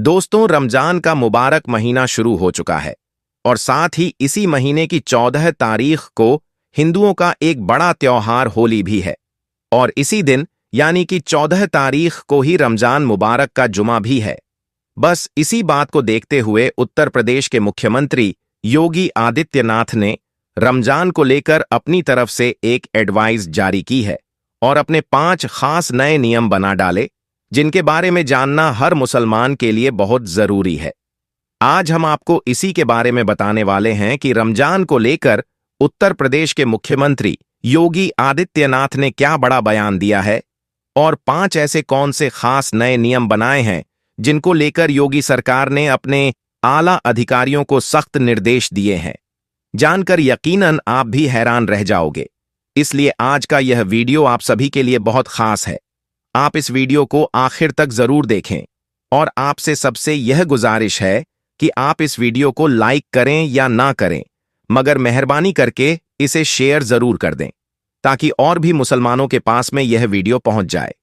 दोस्तों, रमजान का मुबारक महीना शुरू हो चुका है और साथ ही इसी महीने की 14 तारीख को हिंदुओं का एक बड़ा त्योहार होली भी है और इसी दिन यानी कि 14 तारीख को ही रमजान मुबारक का जुमा भी है। बस इसी बात को देखते हुए उत्तर प्रदेश के मुख्यमंत्री योगी आदित्यनाथ ने रमजान को लेकर अपनी तरफ से एक एडवाइस जारी की है और अपने 5 खास नए नियम बना डाले, जिनके बारे में जानना हर मुसलमान के लिए बहुत जरूरी है। आज हम आपको इसी के बारे में बताने वाले हैं कि रमजान को लेकर उत्तर प्रदेश के मुख्यमंत्री योगी आदित्यनाथ ने क्या बड़ा बयान दिया है और 5 ऐसे कौन से खास नए नियम बनाए हैं जिनको लेकर योगी सरकार ने अपने आला अधिकारियों को सख्त निर्देश दिए हैं। जानकर यकीनन आप भी हैरान रह जाओगे, इसलिए आज का यह वीडियो आप सभी के लिए बहुत खास है। आप इस वीडियो को आखिर तक जरूर देखें और आपसे सबसे यह गुजारिश है कि आप इस वीडियो को लाइक करें या ना करें, मगर मेहरबानी करके इसे शेयर जरूर कर दें ताकि और भी मुसलमानों के पास में यह वीडियो पहुंच जाए।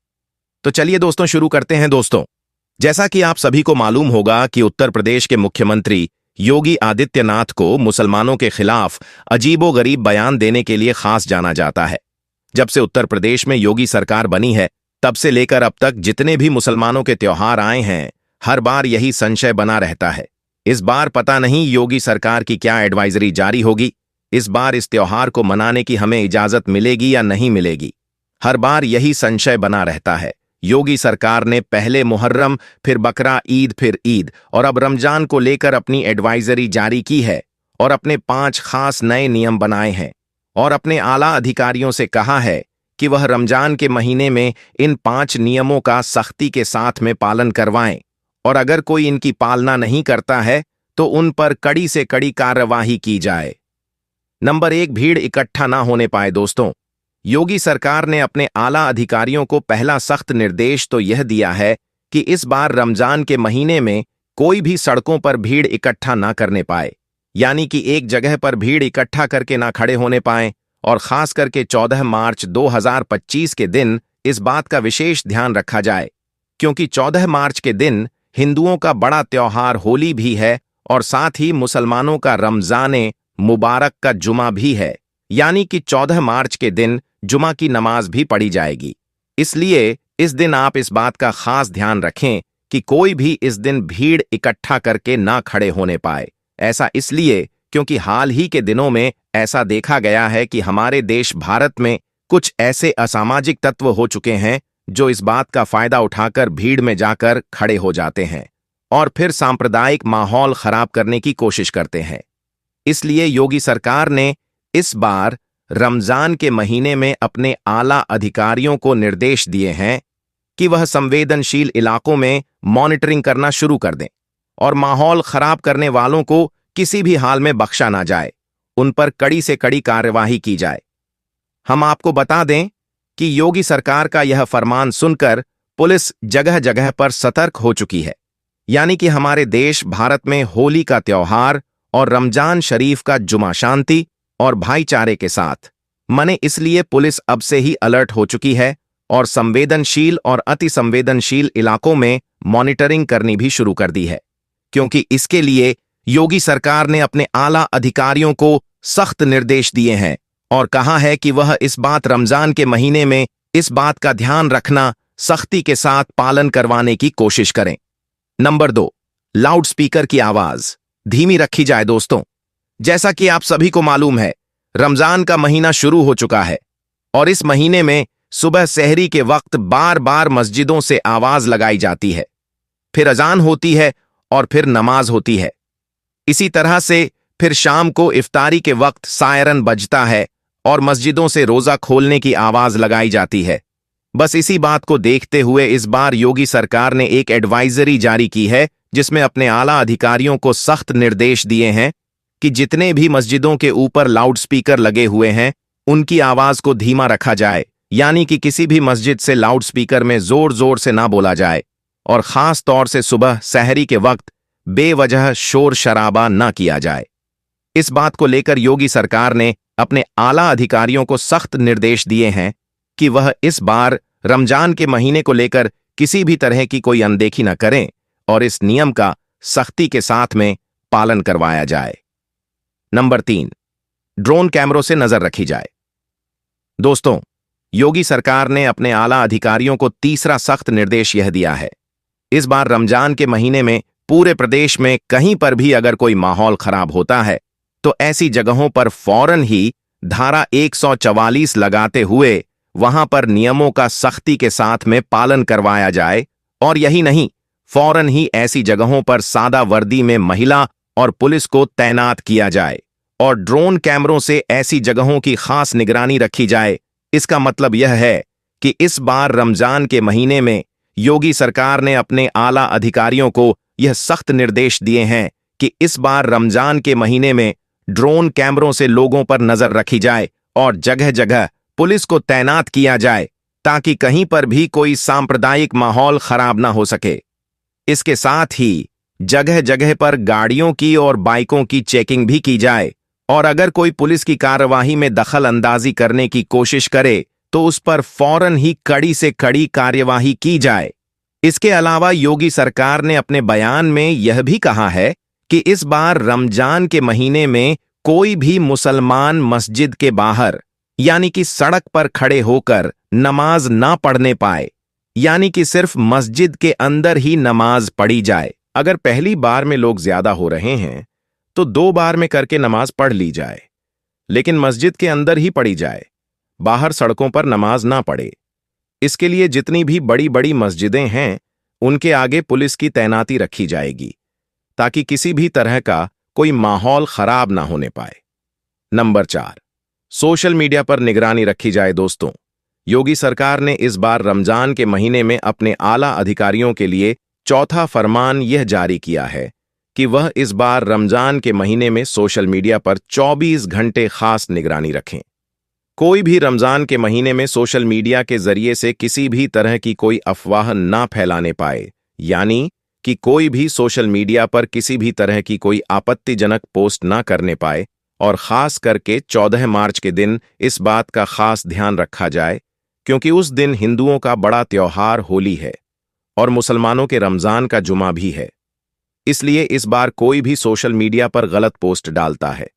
तो चलिए दोस्तों, शुरू करते हैं। दोस्तों, जैसा कि आप सभी को मालूम होगा कि उत्तर प्रदेश के मुख्यमंत्री योगी आदित्यनाथ को मुसलमानों के खिलाफ अजीबोगरीब बयान देने के लिए खास जाना जाता है। जब से उत्तर प्रदेश में योगी सरकार बनी है, तब से लेकर अब तक जितने भी मुसलमानों के त्योहार आए हैं, हर बार यही संशय बना रहता है। इस बार पता नहीं योगी सरकार की क्या एडवाइजरी जारी होगी। इस बार इस त्योहार को मनाने की हमें इजाजत मिलेगी या नहीं मिलेगी। हर बार यही संशय बना रहता है। योगी सरकार ने पहले मुहर्रम, फिर बकरा ईद, फिर ईद और अब रमजान को लेकर अपनी एडवाइजरी जारी की है और अपने 5 खास नए नियम बनाए हैं और अपने आला अधिकारियों से कहा है कि वह रमजान के महीने में इन 5 नियमों का सख्ती के साथ में पालन करवाएं और अगर कोई इनकी पालना नहीं करता है तो उन पर कड़ी से कड़ी कार्यवाही की जाए। नंबर 1, भीड़ इकट्ठा ना होने पाए। दोस्तों, योगी सरकार ने अपने आला अधिकारियों को पहला सख्त निर्देश तो यह दिया है कि इस बार रमजान के महीने में कोई भी सड़कों पर भीड़ इकट्ठा ना करने पाए, यानी कि एक जगह पर भीड़ इकट्ठा करके ना खड़े होने पाए। और खास करके 14 मार्च 2025 के दिन इस बात का विशेष ध्यान रखा जाए, क्योंकि 14 मार्च के दिन हिंदुओं का बड़ा त्योहार होली भी है और साथ ही मुसलमानों का रमजान मुबारक का जुमा भी है, यानी कि 14 मार्च के दिन जुमा की नमाज भी पढ़ी जाएगी। इसलिए इस दिन आप इस बात का खास ध्यान रखें कि कोई भी इस दिन भीड़ इकट्ठा करके ना खड़े होने पाए। ऐसा इसलिए क्योंकि हाल ही के दिनों में ऐसा देखा गया है कि हमारे देश भारत में कुछ ऐसे असामाजिक तत्व हो चुके हैं जो इस बात का फायदा उठाकर भीड़ में जाकर खड़े हो जाते हैं और फिर सांप्रदायिक माहौल खराब करने की कोशिश करते हैं। इसलिए योगी सरकार ने इस बार रमजान के महीने में अपने आला अधिकारियों को निर्देश दिए हैं कि वह संवेदनशील इलाकों में मॉनिटरिंग करना शुरू कर दें और माहौल खराब करने वालों को किसी भी हाल में बख्शा ना जाए, उन पर कड़ी से कड़ी कार्यवाही की जाए। हम आपको बता दें कि योगी सरकार का यह फरमान सुनकर पुलिस जगह जगह पर सतर्क हो चुकी है, यानी कि हमारे देश भारत में होली का त्योहार और रमजान शरीफ का जुमा शांति और भाईचारे के साथ मने, इसलिए पुलिस अब से ही अलर्ट हो चुकी है और संवेदनशील और अति संवेदनशील इलाकों में मॉनिटरिंग करनी भी शुरू कर दी है, क्योंकि इसके लिए योगी सरकार ने अपने आला अधिकारियों को सख्त निर्देश दिए हैं और कहा है कि वह इस बात रमजान के महीने में इस बात का ध्यान रखना, सख्ती के साथ पालन करवाने की कोशिश करें। नंबर 2, लाउड स्पीकर की आवाज धीमी रखी जाए। दोस्तों, जैसा कि आप सभी को मालूम है, रमजान का महीना शुरू हो चुका है और इस महीने में सुबह सहरी के वक्त बार बार मस्जिदों से आवाज लगाई जाती है, फिर अजान होती है और फिर नमाज होती है। इसी तरह से फिर शाम को इफ्तारी के वक्त सायरन बजता है और मस्जिदों से रोजा खोलने की आवाज लगाई जाती है। बस इसी बात को देखते हुए इस बार योगी सरकार ने एक एडवाइजरी जारी की है, जिसमें अपने आला अधिकारियों को सख्त निर्देश दिए हैं कि जितने भी मस्जिदों के ऊपर लाउड स्पीकर लगे हुए हैं, उनकी आवाज को धीमा रखा जाए, यानी कि किसी भी मस्जिद से लाउड स्पीकर में जोर जोर से ना बोला जाए और खास तौर से सुबह सहरी के वक्त बेवजह शोर शराबा ना किया जाए। इस बात को लेकर योगी सरकार ने अपने आला अधिकारियों को सख्त निर्देश दिए हैं कि वह इस बार रमजान के महीने को लेकर किसी भी तरह की कोई अनदेखी न करें और इस नियम का सख्ती के साथ में पालन करवाया जाए। नंबर 3, ड्रोन कैमरों से नजर रखी जाए। दोस्तों, योगी सरकार ने अपने आला अधिकारियों को तीसरा सख्त निर्देश यह दिया है। इस बार रमजान के महीने में पूरे प्रदेश में कहीं पर भी अगर कोई माहौल खराब होता है तो ऐसी जगहों पर फौरन ही धारा 144 लगाते हुए वहां पर नियमों का सख्ती के साथ में पालन करवाया जाए। और यही नहीं, फौरन ही ऐसी जगहों पर सादा वर्दी में महिला और पुलिस को तैनात किया जाए और ड्रोन कैमरों से ऐसी जगहों की खास निगरानी रखी जाए। इसका मतलब यह है कि इस बार रमजान के महीने में योगी सरकार ने अपने आला अधिकारियों को यह सख्त निर्देश दिए हैं कि इस बार रमजान के महीने में ड्रोन कैमरों से लोगों पर नजर रखी जाए और जगह जगह पुलिस को तैनात किया जाए ताकि कहीं पर भी कोई सांप्रदायिक माहौल खराब ना हो सके। इसके साथ ही जगह जगह पर गाड़ियों की और बाइकों की चेकिंग भी की जाए और अगर कोई पुलिस की कार्यवाही में दखल अंदाजी करने की कोशिश करे तो उस पर फौरन ही कड़ी से कड़ी कार्यवाही की जाए। इसके अलावा योगी सरकार ने अपने बयान में यह भी कहा है कि इस बार रमजान के महीने में कोई भी मुसलमान मस्जिद के बाहर यानी कि सड़क पर खड़े होकर नमाज ना पढ़ने पाए, यानी कि सिर्फ मस्जिद के अंदर ही नमाज पढ़ी जाए। अगर पहली बार में लोग ज्यादा हो रहे हैं तो 2 बार में करके नमाज पढ़ ली जाए, लेकिन मस्जिद के अंदर ही पढ़ी जाए, बाहर सड़कों पर नमाज ना पढ़े। इसके लिए जितनी भी बड़ी बड़ी मस्जिदें हैं उनके आगे पुलिस की तैनाती रखी जाएगी ताकि किसी भी तरह का कोई माहौल खराब ना होने पाए। नंबर 4, सोशल मीडिया पर निगरानी रखी जाए। दोस्तों, योगी सरकार ने इस बार रमजान के महीने में अपने आला अधिकारियों के लिए चौथा फरमान यह जारी किया है कि वह इस बार रमजान के महीने में सोशल मीडिया पर 24 घंटे खास निगरानी रखें। कोई भी रमजान के महीने में सोशल मीडिया के जरिए से किसी भी तरह की कोई अफवाह ना फैलाने पाए, यानी कि कोई भी सोशल मीडिया पर किसी भी तरह की कोई आपत्तिजनक पोस्ट ना करने पाए। और खास करके 14 मार्च के दिन इस बात का खास ध्यान रखा जाए क्योंकि उस दिन हिंदुओं का बड़ा त्योहार होली है और मुसलमानों के रमजान का जुमा भी है। इसलिए इस बार कोई भी सोशल मीडिया पर गलत पोस्ट डालता है,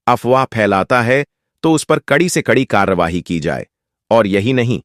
अफवाह फैलाता है तो उस पर कड़ी से कड़ी कार्रवाई की जाए। और यही नहीं,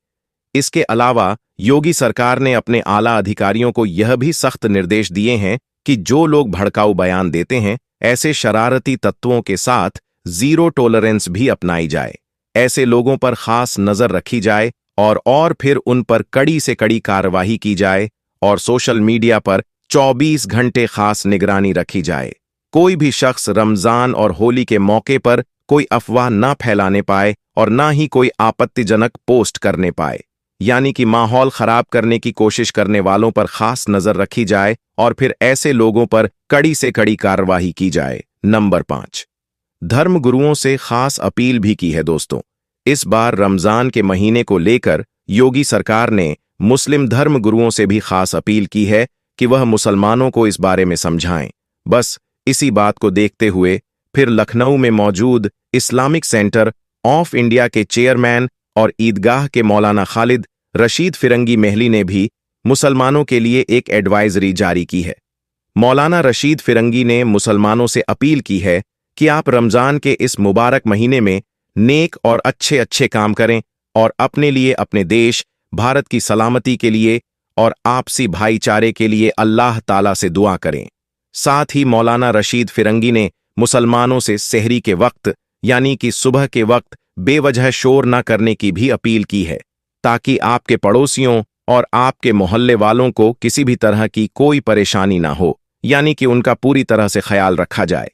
इसके अलावा योगी सरकार ने अपने आला अधिकारियों को यह भी सख्त निर्देश दिए हैं कि जो लोग भड़काऊ बयान देते हैं ऐसे शरारती तत्वों के साथ जीरो टॉलरेंस भी अपनाई जाए। ऐसे लोगों पर खास नजर रखी जाए और फिर उन पर कड़ी से कड़ी कार्रवाई की जाए और सोशल मीडिया पर 24 घंटे खास निगरानी रखी जाए। कोई भी शख्स रमजान और होली के मौके पर कोई अफवाह ना फैलाने पाए और ना ही कोई आपत्तिजनक पोस्ट करने पाए, यानी कि माहौल खराब करने की कोशिश करने वालों पर खास नजर रखी जाए और फिर ऐसे लोगों पर कड़ी से कड़ी कार्रवाई की जाए। नंबर 5, धर्म गुरुओं से खास अपील भी की है। दोस्तों, इस बार रमजान के महीने को लेकर योगी सरकार ने मुस्लिम धर्म गुरुओं से भी खास अपील की है कि वह मुसलमानों को इस बारे में समझाएं। बस इसी बात को देखते हुए फिर लखनऊ में मौजूद इस्लामिक सेंटर ऑफ इंडिया के चेयरमैन और ईदगाह के मौलाना खालिद रशीद फिरंगी महली ने भी मुसलमानों के लिए एक एडवाइजरी जारी की है। मौलाना रशीद फिरंगी ने मुसलमानों से अपील की है कि आप रमजान के इस मुबारक महीने में नेक और अच्छे अच्छे काम करें और अपने लिए, अपने देश भारत की सलामती के लिए और आपसी भाईचारे के लिए अल्लाह ताला से दुआ करें। साथ ही मौलाना रशीद फिरंगी ने मुसलमानों से सहरी के वक्त यानी कि सुबह के वक्त बेवजह शोर न करने की भी अपील की है ताकि आपके पड़ोसियों और आपके मोहल्ले वालों को किसी भी तरह की कोई परेशानी ना हो, यानी कि उनका पूरी तरह से ख्याल रखा जाए।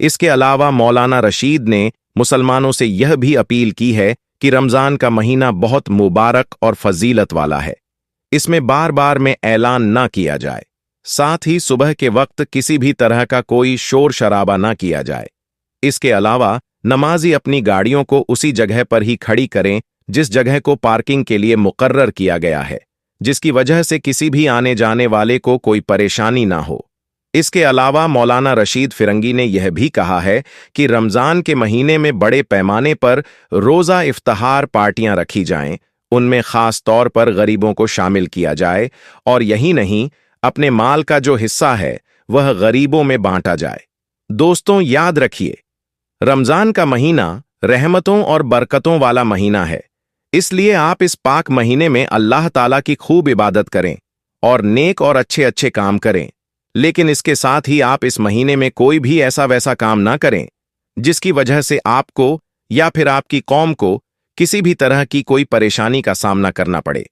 इसके अलावा मौलाना रशीद ने मुसलमानों से यह भी अपील की है कि रमजान का महीना बहुत मुबारक और फजीलत वाला है, इसमें बार बार में ऐलान ना किया जाए। साथ ही सुबह के वक्त किसी भी तरह का कोई शोर शराबा ना किया जाए। इसके अलावा नमाजी अपनी गाड़ियों को उसी जगह पर ही खड़ी करें जिस जगह को पार्किंग के लिए मुकर्रर किया गया है, जिसकी वजह से किसी भी आने जाने वाले को कोई परेशानी ना हो। इसके अलावा मौलाना रशीद फिरंगी ने यह भी कहा है कि रमजान के महीने में बड़े पैमाने पर रोज़ा इफ्तार पार्टियां रखी जाएं, उनमें खास तौर पर गरीबों को शामिल किया जाए। और यही नहीं, अपने माल का जो हिस्सा है वह गरीबों में बांटा जाए। दोस्तों, याद रखिए, रमजान का महीना रहमतों और बरकतों वाला महीना है। इसलिए आप इस पाक महीने में अल्लाह ताला की खूब इबादत करें और नेक और अच्छे अच्छे काम करें। लेकिन इसके साथ ही आप इस महीने में कोई भी ऐसा वैसा काम ना करें जिसकी वजह से आपको या फिर आपकी कौम को किसी भी तरह की कोई परेशानी का सामना करना पड़े।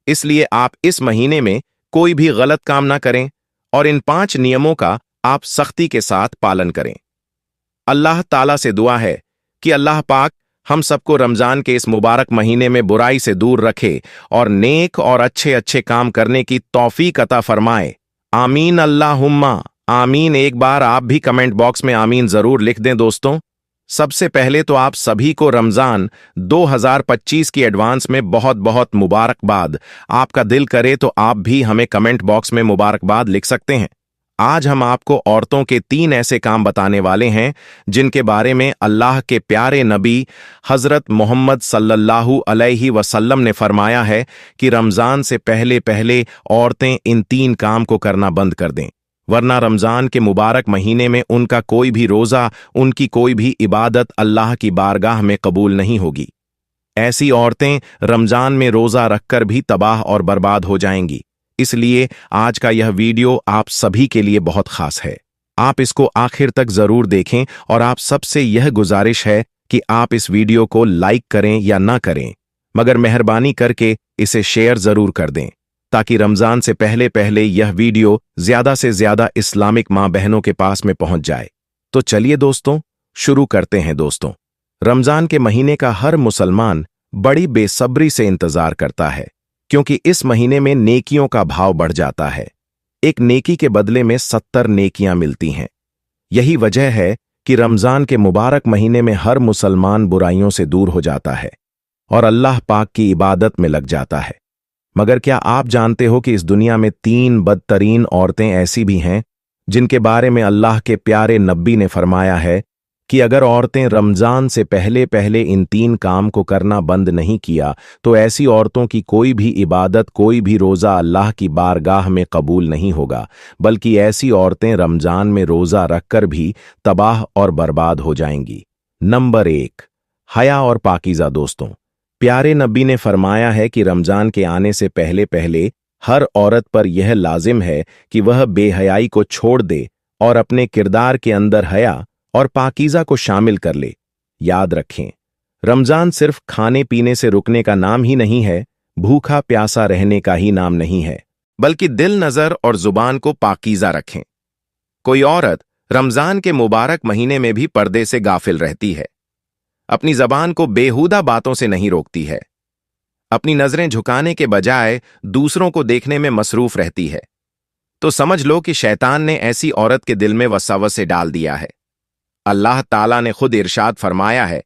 इसलिए आप इस महीने में कोई भी गलत काम ना करें और इन 5 नियमों का आप सख्ती के साथ पालन करें। अल्लाह ताला से दुआ है कि अल्लाह पाक हम सबको रमजान के इस मुबारक महीने में बुराई से दूर रखे और नेक और अच्छे अच्छे काम करने की तौफीक अता फरमाए। आमीन अल्लाहुम्मा आमीन। एक बार आप भी कमेंट बॉक्स में आमीन जरूर लिख दें। दोस्तों, सबसे पहले तो आप सभी को रमजान 2025 की एडवांस में बहुत बहुत मुबारकबाद। आपका दिल करे तो आप भी हमें कमेंट बॉक्स में मुबारकबाद लिख सकते हैं। आज हम आपको औरतों के 3 ऐसे काम बताने वाले हैं जिनके बारे में अल्लाह के प्यारे नबी हजरत मोहम्मद सल्लल्लाहु अलैहि वसल्लम ने फरमाया है कि रमजान से पहले पहले औरतें इन 3 काम को करना बंद कर दें, वरना रमजान के मुबारक महीने में उनका कोई भी रोजा, उनकी कोई भी इबादत अल्लाह की बारगाह में कबूल नहीं होगी। ऐसी औरतें रमजान में रोजा रखकर भी तबाह और बर्बाद हो जाएंगी। इसलिए आज का यह वीडियो आप सभी के लिए बहुत खास है। आप इसको आखिर तक जरूर देखें और आप सबसे यह गुजारिश है कि आप इस वीडियो को लाइक करें या ना करें, मगर मेहरबानी करके इसे शेयर जरूर कर दें ताकि रमजान से पहले पहले यह वीडियो ज्यादा से ज्यादा इस्लामिक मां बहनों के पास में पहुंच जाए। तो चलिए दोस्तों, शुरू करते हैं। दोस्तों, रमजान के महीने का हर मुसलमान बड़ी बेसब्री से इंतजार करता है, क्योंकि इस महीने में नेकियों का भाव बढ़ जाता है। एक नेकी के बदले में 70 नेकियां मिलती हैं। यही वजह है कि रमजान के मुबारक महीने में हर मुसलमान बुराइयों से दूर हो जाता है और अल्लाह पाक की इबादत में लग जाता है। मगर क्या आप जानते हो कि इस दुनिया में 3 बदतरीन औरतें ऐसी भी हैं जिनके बारे में अल्लाह के प्यारे नबी ने फरमाया है कि अगर औरतें रमजान से पहले पहले इन 3 काम को करना बंद नहीं किया तो ऐसी औरतों की कोई भी इबादत, कोई भी रोज़ा अल्लाह की बारगाह में कबूल नहीं होगा, बल्कि ऐसी औरतें रमजान में रोज़ा रखकर भी तबाह और बर्बाद हो जाएंगी। नंबर 1, हया और पाकीज़ा। दोस्तों, प्यारे नबी ने फरमाया है कि रमजान के आने से पहले पहले हर औरत पर यह लाजिम है कि वह बेहयाई को छोड़ दे और अपने किरदार के अंदर हया और पाकीज़ा को शामिल कर ले। याद रखें, रमजान सिर्फ खाने पीने से रुकने का नाम ही नहीं है, भूखा प्यासा रहने का ही नाम नहीं है, बल्कि दिल, नजर और जुबान को पाकीज़ा रखें। कोई औरत रमजान के मुबारक महीने में भी पर्दे से गाफिल रहती है, अपनी जबान को बेहुदा बातों से नहीं रोकती है, अपनी नजरें झुकाने के बजाय दूसरों को देखने में मसरूफ रहती है, तो समझ लो कि शैतान ने ऐसी औरत के दिल में वसवसे डाल दिया है। अल्लाह ताला ने खुद इरशाद फरमाया है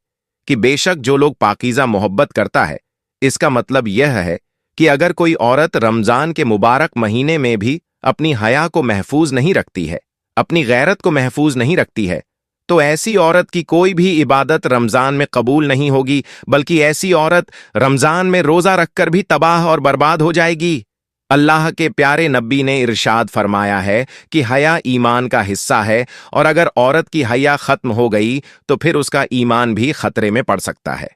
कि बेशक जो लोग पाकीज़ा मोहब्बत करता है, इसका मतलब यह है कि अगर कोई औरत रमजान के मुबारक महीने में भी अपनी हया को महफूज नहीं रखती है, अपनी गैरत को महफूज नहीं रखती है, तो ऐसी औरत की कोई भी इबादत रमजान में कबूल नहीं होगी, बल्कि ऐसी औरत रमजान में रोजा रखकर भी तबाह और बर्बाद हो जाएगी। अल्लाह के प्यारे नबी ने इरशाद फरमाया है कि हया ईमान का हिस्सा है और अगर औरत की हया खत्म हो गई तो फिर उसका ईमान भी खतरे में पड़ सकता है।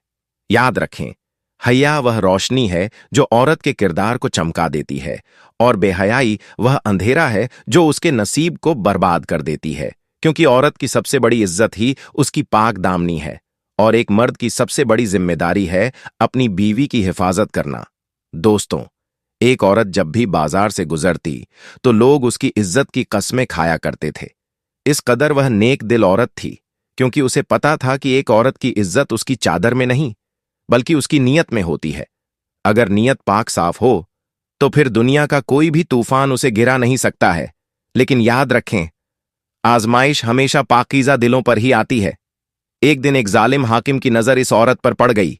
याद रखें, हया वह रोशनी है जो औरत के किरदार को चमका देती है और बेहयाई वह अंधेरा है जो उसके नसीब को बर्बाद कर देती है, क्योंकि औरत की सबसे बड़ी इज्जत ही उसकी पाक दामनी है और एक मर्द की सबसे बड़ी जिम्मेदारी है अपनी बीवी की हिफाजत करना। दोस्तों, एक औरत जब भी बाजार से गुजरती तो लोग उसकी इज्जत की कस्में खाया करते थे। इस कदर वह नेक दिल औरत थी, क्योंकि उसे पता था कि एक औरत की इज्जत उसकी चादर में नहीं बल्कि उसकी नीयत में होती है। अगर नीयत पाक साफ हो तो फिर दुनिया का कोई भी तूफान उसे गिरा नहीं सकता है। लेकिन याद रखें, आजमाइश हमेशा पाकीज़ा दिलों पर ही आती है। एक दिन एक जालिम हाकिम की नजर इस औरत पर पड़ गई।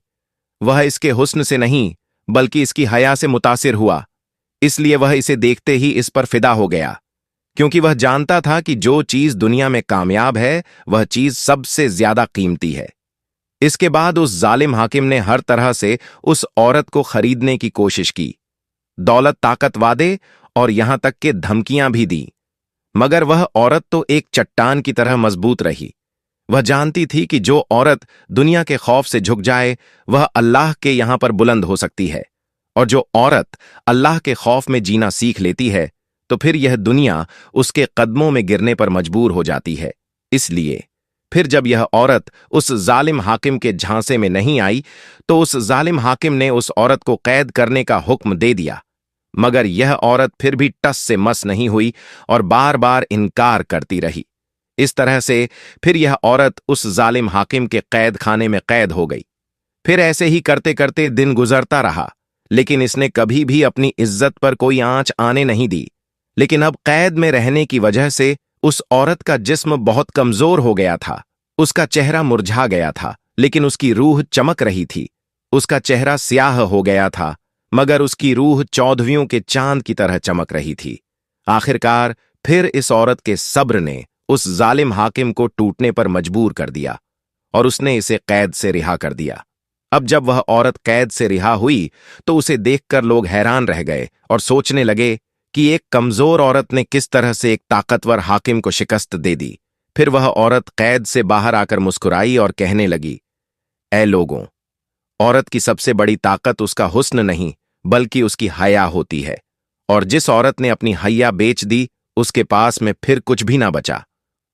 वह इसके हुस्न से नहीं बल्कि इसकी हया से मुतासिर हुआ, इसलिए वह इसे देखते ही इस पर फिदा हो गया, क्योंकि वह जानता था कि जो चीज दुनिया में कामयाब है वह चीज सबसे ज्यादा कीमती है। इसके बाद उस जालिम हाकिम ने हर तरह से उस औरत को खरीदने की कोशिश की। दौलत, ताकत, वादे और यहां तक कि धमकियां भी दी। मगर वह औरत तो एक चट्टान की तरह मजबूत रही। वह जानती थी कि जो औरत दुनिया के खौफ से झुक जाए वह अल्लाह के यहां पर बुलंद हो सकती है, और जो औरत अल्लाह के खौफ में जीना सीख लेती है तो फिर यह दुनिया उसके कदमों में गिरने पर मजबूर हो जाती है। इसलिए फिर जब यह औरत उस जालिम हाकिम के झांसे में नहीं आई तो उस जालिम हाकिम ने उस औरत को कैद करने का हुक्म दे दिया। मगर यह औरत फिर भी टस से मस नहीं हुई और बार बार इनकार करती रही। इस तरह से फिर यह औरत उस जालिम हाकिम के कैद खाने में कैद हो गई। फिर ऐसे ही करते करते दिन गुजरता रहा, लेकिन इसने कभी भी अपनी इज्जत पर कोई आंच आने नहीं दी। लेकिन अब कैद में रहने की वजह से उस औरत का जिस्म बहुत कमजोर हो गया था। उसका चेहरा मुरझा गया था, लेकिन उसकी रूह चमक रही थी। उसका चेहरा स्याह हो गया था, मगर उसकी रूह चौदवियों के चांद की तरह चमक रही थी। आखिरकार फिर इस औरत के सब्र ने उस जालिम हाकिम को टूटने पर मजबूर कर दिया और उसने इसे कैद से रिहा कर दिया। अब जब वह औरत कैद से रिहा हुई तो उसे देखकर लोग हैरान रह गए और सोचने लगे कि एक कमजोर औरत ने किस तरह से एक ताकतवर हाकिम को शिकस्त दे दी। फिर वह औरत कैद से बाहर आकर मुस्कुराई और कहने लगी, ऐ लोगों, औरत की सबसे बड़ी ताकत उसका हुस्न नहीं बल्कि उसकी हया होती है, और जिस औरत ने अपनी हया बेच दी उसके पास में फिर कुछ भी ना बचा।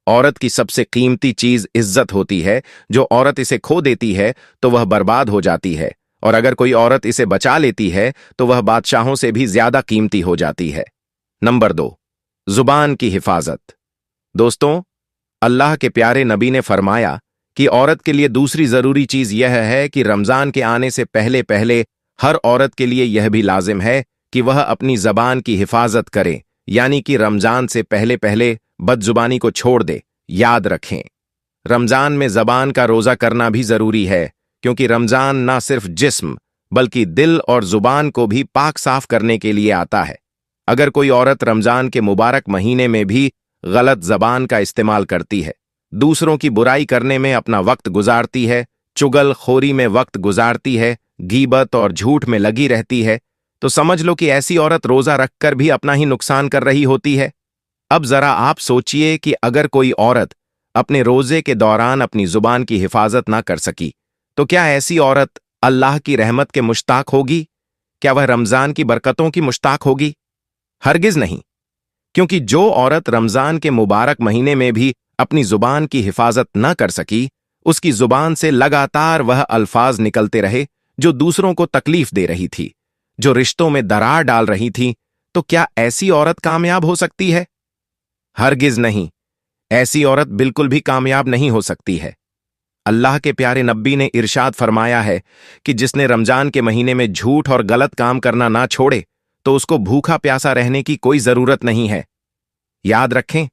औरत की सबसे कीमती चीज इज्जत होती है। जो औरत इसे खो देती है तो वह बर्बाद हो जाती है, और अगर कोई औरत इसे बचा लेती है तो वह बादशाहों से भी ज्यादा कीमती हो जाती है। नंबर 2, जुबान की हिफाजत। दोस्तों, अल्लाह के प्यारे नबी ने फरमाया कि औरत के लिए दूसरी जरूरी चीज यह है कि रमजान के आने से पहले पहले हर औरत के लिए यह भी लाजिम है कि वह अपनी जबान की हिफाजत करे, यानी कि रमजान से पहले पहले बदजुबानी को छोड़ दे। याद रखें, रमजान में जबान का रोजा करना भी जरूरी है, क्योंकि रमजान ना सिर्फ जिस्म बल्कि दिल और जुबान को भी पाक साफ करने के लिए आता है। अगर कोई औरत रमजान के मुबारक महीने में भी गलत जबान का इस्तेमाल करती है, दूसरों की बुराई करने में अपना वक्त गुजारती है, चुगलखोरी में वक्त गुजारती है, गीबत और झूठ में लगी रहती है, तो समझ लो कि ऐसी औरत रोजा रखकर भी अपना ही नुकसान कर रही होती है। अब जरा आप सोचिए कि अगर कोई औरत अपने रोजे के दौरान अपनी जुबान की हिफाजत ना कर सकी तो क्या ऐसी औरत अल्लाह की रहमत के मुश्ताक होगी? क्या वह रमजान की बरकतों की मुश्ताक होगी? हरगिज नहीं, क्योंकि जो औरत रमजान के मुबारक महीने में भी अपनी जुबान की हिफाजत न कर सकी, उसकी जुबान से लगातार वह अल्फाज निकलते रहे जो दूसरों को तकलीफ दे रही थी, जो रिश्तों में दरार डाल रही थी, तो क्या ऐसी औरत कामयाब हो सकती है? हरगिज नहीं, ऐसी औरत बिल्कुल भी कामयाब नहीं हो सकती है। अल्लाह के प्यारे नबी ने इरशाद फरमाया है कि जिसने रमजान के महीने में झूठ और गलत काम करना ना छोड़े तो उसको भूखा प्यासा रहने की कोई जरूरत नहीं है। याद रखें,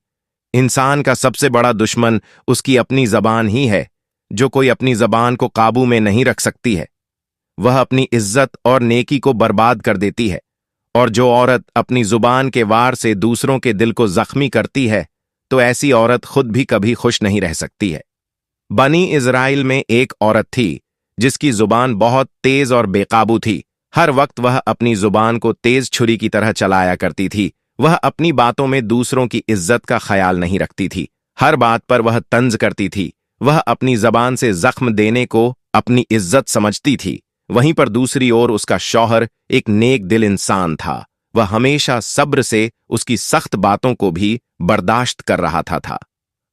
इंसान का सबसे बड़ा दुश्मन उसकी अपनी जबान ही है। जो कोई अपनी जबान को काबू में नहीं रख सकती है, वह अपनी इज्जत और नेकी को बर्बाद कर देती है। और जो औरत अपनी जुबान के वार से दूसरों के दिल को जख्मी करती है, तो ऐसी औरत खुद भी कभी खुश नहीं रह सकती है। बनी इज़राइल में एक औरत थी जिसकी जुबान बहुत तेज और बेकाबू थी। हर वक्त वह अपनी जुबान को तेज छुरी की तरह चलाया करती थी। वह अपनी बातों में दूसरों की इज्जत का ख्याल नहीं रखती थी। हर बात पर वह तंज करती थी। वह अपनी जबान से जख्म देने को अपनी इज्जत समझती थी। वहीं पर दूसरी ओर उसका शौहर एक नेक दिल इंसान था। वह हमेशा सब्र से उसकी सख्त बातों को भी बर्दाश्त कर रहा था।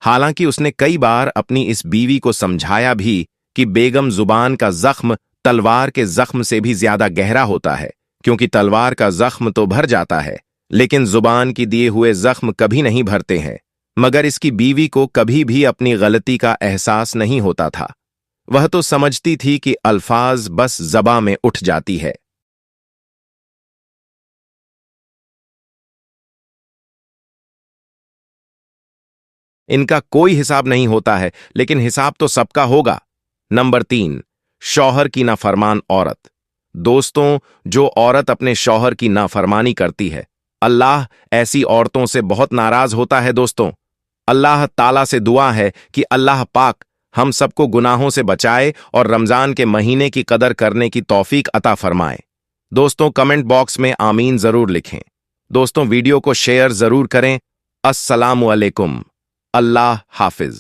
हालांकि उसने कई बार अपनी इस बीवी को समझाया भी कि बेगम जुबान का जख्म तलवार के जख्म से भी ज्यादा गहरा होता है, क्योंकि तलवार का जख्म तो भर जाता है लेकिन जुबान की दिए हुए जख्म कभी नहीं भरते हैं। मगर इसकी बीवी को कभी भी अपनी गलती का एहसास नहीं होता था। वह तो समझती थी कि अल्फाज बस ज़बां में उठ जाती है। इनका कोई हिसाब नहीं होता है, लेकिन हिसाब तो सबका होगा। नंबर 3, शौहर की नाफरमान औरत। दोस्तों, जो औरत अपने शौहर की नाफरमानी करती है, अल्लाह ऐसी औरतों से बहुत नाराज होता है। दोस्तों, अल्लाह ताला से दुआ है कि अल्लाह पाक हम सबको गुनाहों से बचाए और रमजान के महीने की कदर करने की तौफीक अता फरमाए। दोस्तों, कमेंट बॉक्स में आमीन जरूर लिखें। दोस्तों वीडियो को शेयर जरूर करें। अस्सलामु अलैकुम। अल्लाह हाफिज।